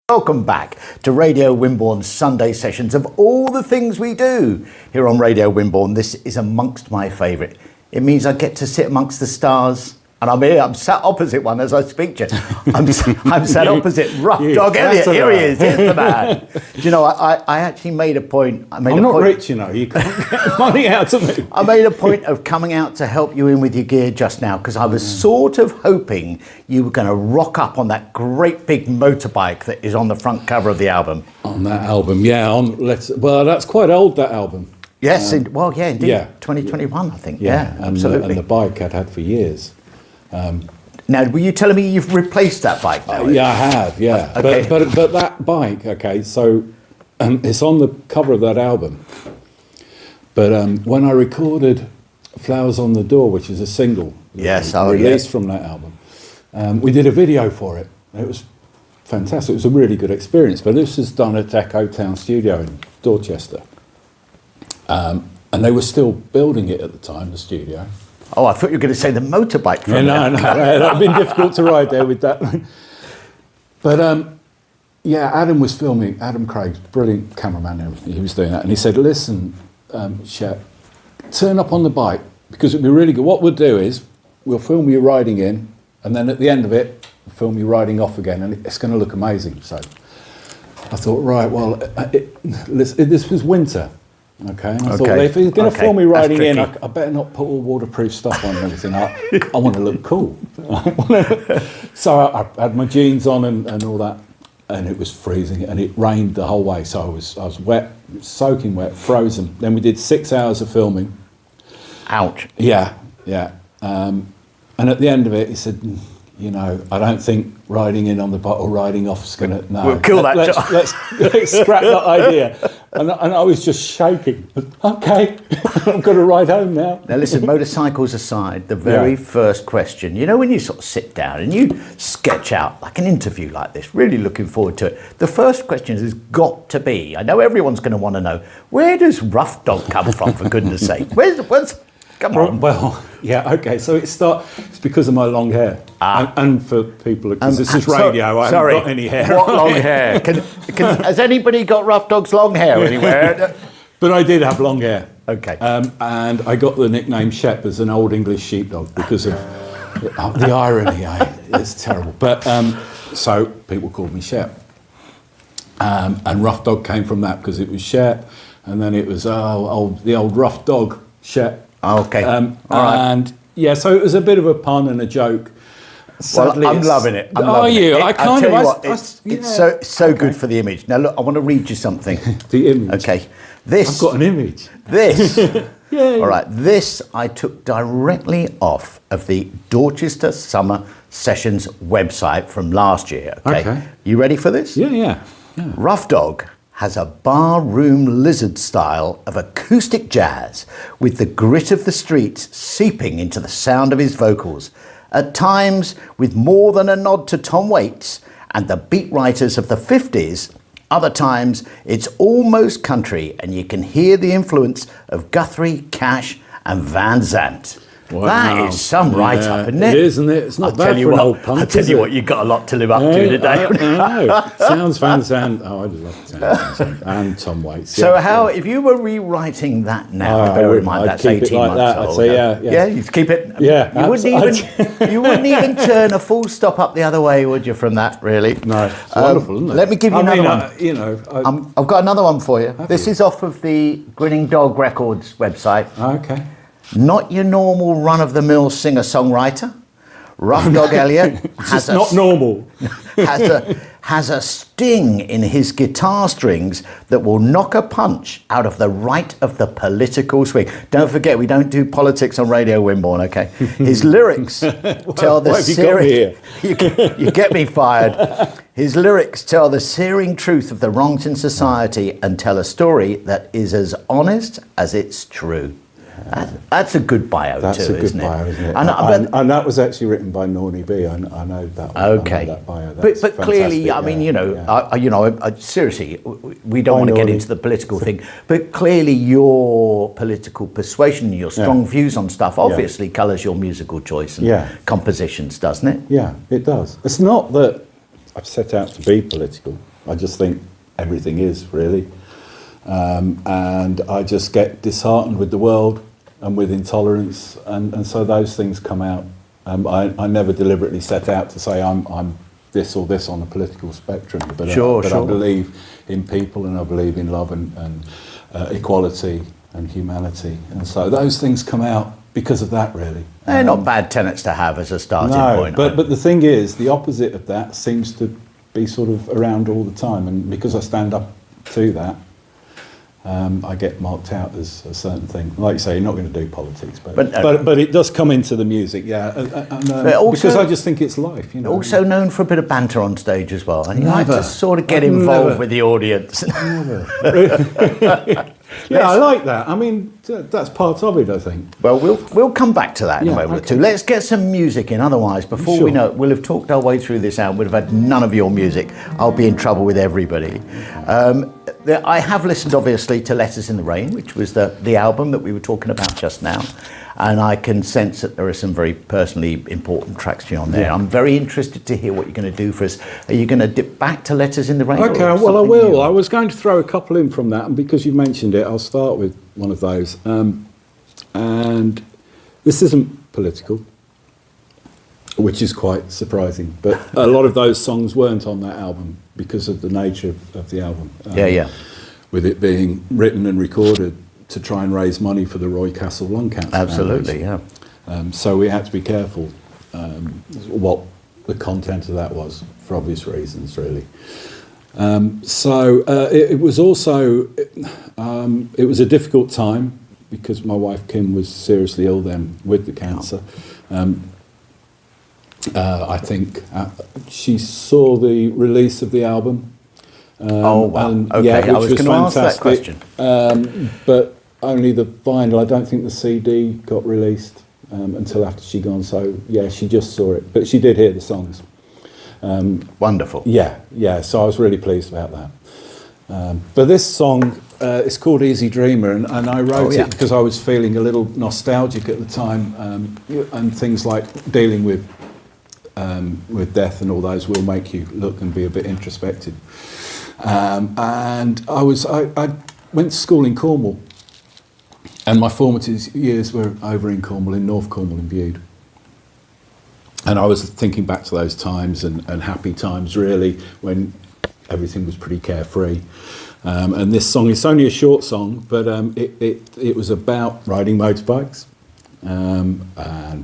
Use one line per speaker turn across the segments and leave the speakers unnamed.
Welcome back to Radio Wimborne's Sunday sessions. Of all the things we do here on Radio Wimborne, this is amongst my favourite. It means I get to sit amongst the stars, and I'm sat opposite one as I speak to you. I'm sat opposite RuffDog Elliot. Here he is, here's the man. Do you know, I actually made a point. I'm
not rich, you know, you can't get money out of me.
I made a point of coming out to help you in with your gear just now, because I was sort of hoping you were going to rock up on that great big motorbike that is on the front cover of the album.
On that album, yeah. Well, that's quite old, that album.
Yes, indeed, 2021, I think. Yeah, absolutely.
And the bike I'd had for years.
Now, were you telling me you've replaced that bike now?
Yeah, I have, yeah.
Okay.
But that bike, okay, so it's on the cover of that album. But when I recorded Flowers on the Door, which is a single released from that album, we did a video for it. It was fantastic. It was a really good experience. But this was done at Echo Town Studio in Dorchester. And they were still building it at the time, the studio.
Oh, I thought you were going to say the motorbike.
No, that would have been difficult to ride there with that. But Adam was filming, Adam Craig, brilliant cameraman, he was doing that. And he said, listen, Shep, turn up on the bike, because it'd be really good. What we'll do is, we'll film you riding in, and then at the end of it, we'll film you riding off again, and it's going to look amazing. So I thought, right, well, this was winter. Okay, and I thought, if he's going to film me riding in, I better not put all waterproof stuff on and everything. I want to look cool. So I had my jeans on and all that, and it was freezing, and it rained the whole way. So I was wet, soaking wet, frozen. Then we did 6 hours of filming.
Ouch.
Yeah. And at the end of it, he said, you know, I don't think riding in on the bike or riding off is going to... No,
we'll kill that.
Let's scrap that idea. And I was just shaking. Okay, I've got to ride home now.
Now listen, motorcycles aside, the very first question, you know, when you sort of sit down and you sketch out like an interview like this, really looking forward to it, the first question has got to be, I know everyone's going to want to know, where does RuffDog come from, for goodness sake? Where's come on.
Well, yeah, okay. So it's because of my long hair, and for people, because this is radio. I haven't got any hair.
What long hair? Has anybody got RuffDog's long hair anywhere?
But I did have long hair.
Okay.
And I got the nickname Shep as an old English sheepdog because of the irony. It's terrible. But so people called me Shep, and RuffDog came from that because it was Shep, and then it was the old rough dog Shep.
Okay.
And yeah, so it was a bit of a pun and a joke.
Sadly, I'm loving it. It's so good for the image. Now look, I want to read you something.
The image.
Okay.
I've got an image.
This. Yay. All right. This I took directly off of the Dorchester Summer Sessions website from last year. Okay. You ready for this?
Yeah.
RuffDog has a barroom lizard style of acoustic jazz with the grit of the streets seeping into the sound of his vocals, at times with more than a nod to Tom Waits and the beat writers of the 50s. Other times it's almost country and you can hear the influence of Guthrie, Cash and Van Zandt.
Wow.
That is some write-up, isn't it?
It is, isn't it? It's not bad for an old punk.
I tell you what, you've got a lot to live up to today.
I know. Sounds Van Zandt. Oh, I love Van Zandt. And Tom Waits.
So if you were rewriting that now, bear in mind that's 18
like
months old.
I'd say,
yeah, you'd keep it.
Yeah,
you wouldn't even turn a full stop up the other way, would you, from that, really?
No, it's wonderful, isn't it?
Let me give you another one. I've got another one for you. This is off of the Grinning Dog Records website.
Okay.
Not your normal run-of-the-mill singer-songwriter. RuffDog Elliot
has not normal.
has a sting in his guitar strings that will knock a punch out of the right of the political swing. Don't forget, we don't do politics on Radio Wimborne, okay? His lyrics tell the searing... You get me fired. His lyrics tell the searing truth of the wrongs in society and tell a story that is as honest as it's true. That's a good bio
isn't it? Isn't it? And that was actually written by Nornie B. I know that one.
Okay.
I know that bio.
But clearly, I mean, seriously, we don't want to get into the political thing, but clearly your political persuasion, your strong views on stuff obviously colours your musical choice and compositions, doesn't it?
Yeah, it does. It's not that I've set out to be political. I just think everything is, really. And I just get disheartened with the world and with intolerance, and so those things come out. I never deliberately set out to say I'm this or this on the political spectrum, but, I believe in people, and I believe in love and equality and humanity, and so those things come out because of that, really.
They're not bad tenets to have as a starting point.
But the thing is, the opposite of that seems to be sort of around all the time, and because I stand up to that, I get marked out as a certain thing. Like you say, you're not going to do politics, but it does come into the music, yeah. Because I just think it's life, you know.
Also known for a bit of banter on stage as well, and you like to sort of get involved with the audience.
Yeah, I like that. I mean, that's part of it, I think.
Well, we'll come back to that in a moment or two. Let's get some music in. Otherwise, before we know it, we'll have talked our way through this album. We'll have had none of your music. I'll be in trouble with everybody. I have listened, obviously, to Letters in the Rain, which was the album that we were talking about just now. And I can sense that there are some very personally important tracks to you on there. Yeah. I'm very interested to hear what you're going to do for us. Are you going to dip back to Letters in the Rain?
Okay, well, I will. I was going to throw a couple in from that, and because you've mentioned it, I'll start with one of those. And this isn't political, which is quite surprising, but a lot of those songs weren't on that album because of the nature of the album. With it being written and recorded to try and raise money for the Roy Castle Lung Cancer
Absolutely,
Foundation. So we had to be careful what the content of that was, for obvious reasons, really. It was also, it was a difficult time because my wife Kim was seriously ill then with the cancer. I think she saw the release of the album.
Oh, wow.
Okay,
I was going to ask that question.
But only the vinyl, I don't think the CD got released until after she'd gone. So, yeah, she just saw it. But she did hear the songs.
Wonderful.
Yeah, so I was really pleased about that. But this song, it's called Easy Dreamer, and I wrote it because I was feeling a little nostalgic at the time, and things like dealing with death and all those will make you look and be a bit introspective. And I went to school in Cornwall, and my formative years were over in Cornwall, in North Cornwall in Bude. And I was thinking back to those times and happy times, really, when everything was pretty carefree. And this song, it's only a short song, but it was about riding motorbikes and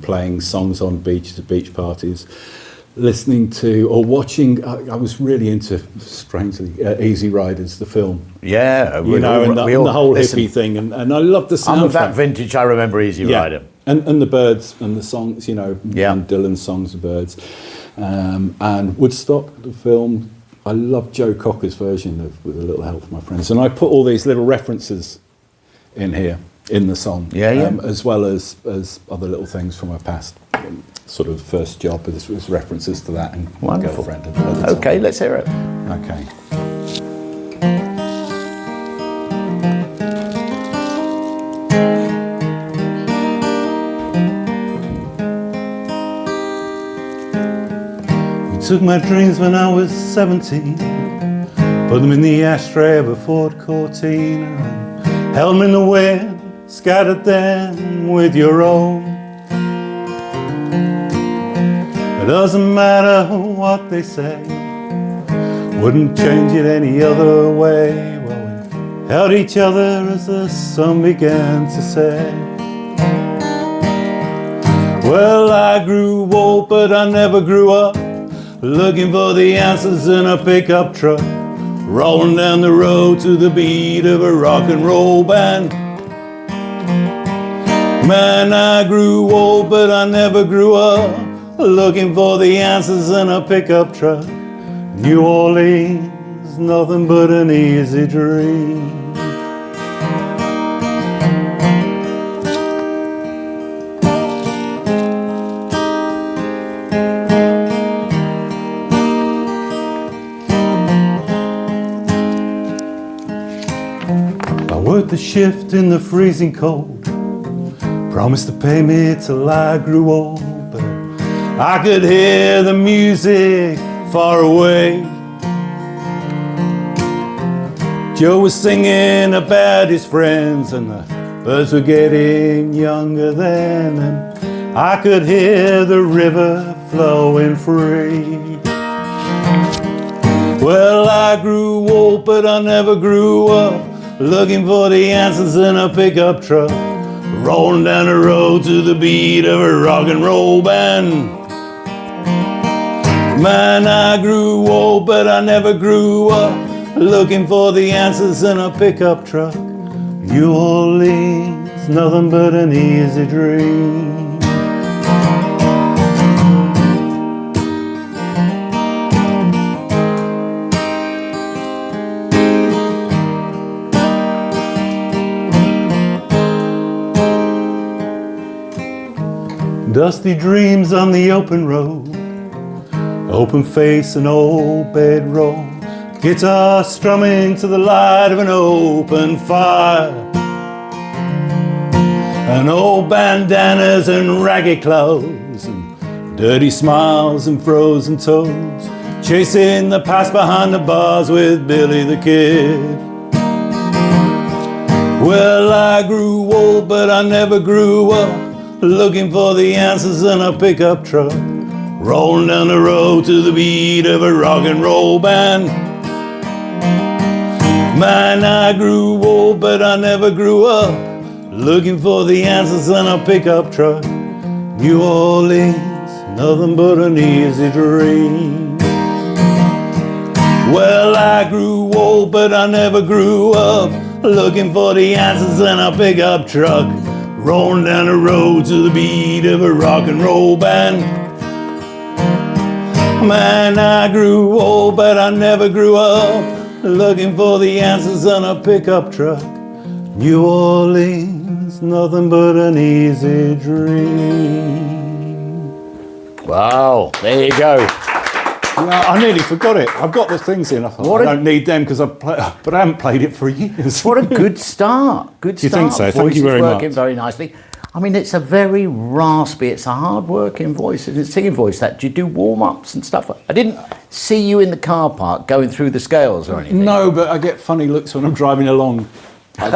playing songs on beach-to-beach parties, listening to or watching. I was really into, strangely, Easy Riders, the film.
Yeah,
and the whole hippie thing, and I loved the soundtrack.
I'm of that vintage. I remember Easy Rider.
And the Birds and the songs, and Dylan's songs, The Birds, and Woodstock, the film. I love Joe Cocker's version of With a Little Help from My Friends, and I put all these little references in here in the song, as well as other little things from my past sort of first job. But this was references to that and
Wonderful.
Girlfriend. At the time.
Okay, let's hear it.
Okay. Took my dreams when I was 17, put them in the ashtray of a Ford Cortina, and held them in the wind, scattered them with your own. It doesn't matter what they say, wouldn't change it any other way. Well, we held each other as the sun began to set. Well, I grew old, but I never grew up, looking for the answers in a pickup truck, rolling down the road to the beat of a rock and roll band. Man, I grew old, but I never grew up, looking for the answers in a pickup truck. New Orleans, nothing but an easy dream. The shift in the freezing cold, promised to pay me till I grew old, but I could hear the music far away. Joe was singing about his friends, and the birds were getting younger then, and I could hear the river flowing free. Well, I grew old, but I never grew up, looking for the answers in a pickup truck, rolling down the road to the beat of a rock and roll band. Man, I grew old, but I never grew up, looking for the answers in a pickup truck. New Orleans, nothing but an easy dream. Dusty dreams on the open road, open face and old bedroll, guitar strumming to the light of an open fire, and old bandanas and ragged clothes, and dirty smiles and frozen toes, chasing the past behind the bars with Billy the Kid. Well, I grew old, but I never grew up, looking for the answers in a pickup truck, rolling down the road to the beat of a rock and roll band. Man, I grew old, but I never grew up, looking for the answers in a pickup truck. New Orleans, nothing but an easy dream. Well, I grew old, but I never grew up, looking for the answers in a pickup truck, rolling down the road to the beat of a rock and roll band. Man, I grew old, but I never grew up, looking for the answers in a pickup truck. New Orleans, nothing but an easy dream.
Wow, there you go.
Yeah, I nearly forgot it. I've got the things in. I thought, I don't need them because but I haven't played it for years.
What a good start. Good start.
You think so? Thank you very much.
Working very nicely. I mean, it's a very raspy, it's a hard-working voice. It's a singing voice. That do you do warm-ups and stuff? I didn't see you in the car park going through the scales or anything.
No, but I get funny looks when I'm driving along. You